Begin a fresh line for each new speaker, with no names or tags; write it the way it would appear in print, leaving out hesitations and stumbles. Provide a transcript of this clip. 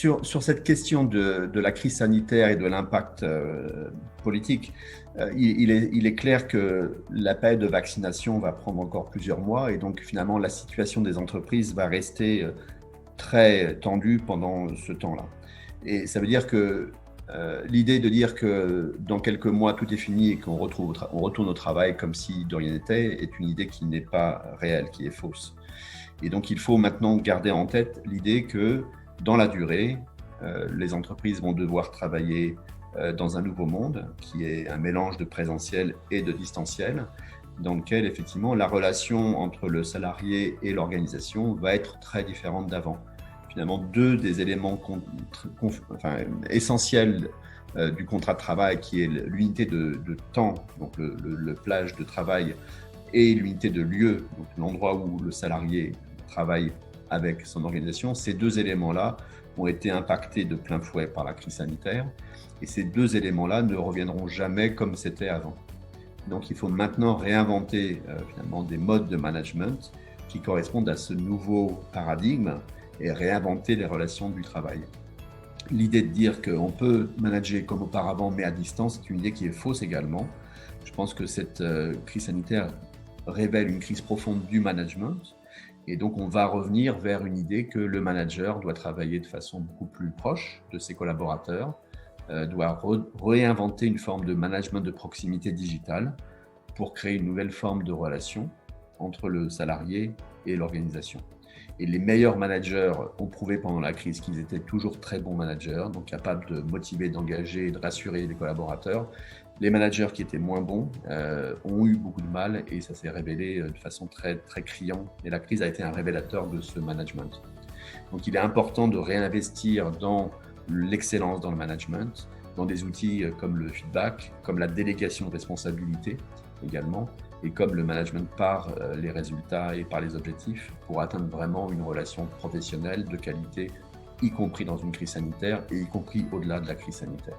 sur cette question de la crise sanitaire et de l'impact politique, il est clair que la période de vaccination va prendre encore plusieurs mois et donc finalement la situation des entreprises va rester très tendue pendant ce temps-là. Et ça veut dire que l'idée de dire que dans quelques mois tout est fini et qu'on retourne au travail comme si de rien n'était est une idée qui n'est pas réelle, qui est fausse. Et donc il faut maintenant garder en tête l'idée que dans la durée, les entreprises vont devoir travailler dans un nouveau monde qui est un mélange de présentiel et de distanciel, dans lequel effectivement la relation entre le salarié et l'organisation va être très différente d'avant. Finalement, deux des éléments essentiels du contrat de travail, qui est l'unité de temps, donc le plage de travail, et l'unité de lieu, donc l'endroit où le salarié travaille avec son organisation, ces deux éléments-là ont été impactés de plein fouet par la crise sanitaire et ces deux éléments-là ne reviendront jamais comme c'était avant. Donc il faut maintenant réinventer finalement des modes de management qui correspondent à ce nouveau paradigme et réinventer les relations du travail. L'idée de dire qu'on peut manager comme auparavant mais à distance, c'est une idée qui est fausse également. Je pense que cette crise sanitaire révèle une crise profonde du management. Et donc, on va revenir vers une idée que le manager doit travailler de façon beaucoup plus proche de ses collaborateurs, doit réinventer une forme de management de proximité digitale pour créer une nouvelle forme de relation entre le salarié et l'organisation. Et les meilleurs managers ont prouvé pendant la crise qu'ils étaient toujours très bons managers, donc capables de motiver, d'engager et de rassurer les collaborateurs. Les managers qui étaient moins bons ont eu beaucoup de mal et ça s'est révélé de façon très, très criante. Et la crise a été un révélateur de ce management. Donc il est important de réinvestir dans l'excellence dans le management, dans des outils comme le feedback, comme la délégation de responsabilité également, et comme le management par les résultats et par les objectifs pour atteindre vraiment une relation professionnelle de qualité, y compris dans une crise sanitaire et y compris au-delà de la crise sanitaire.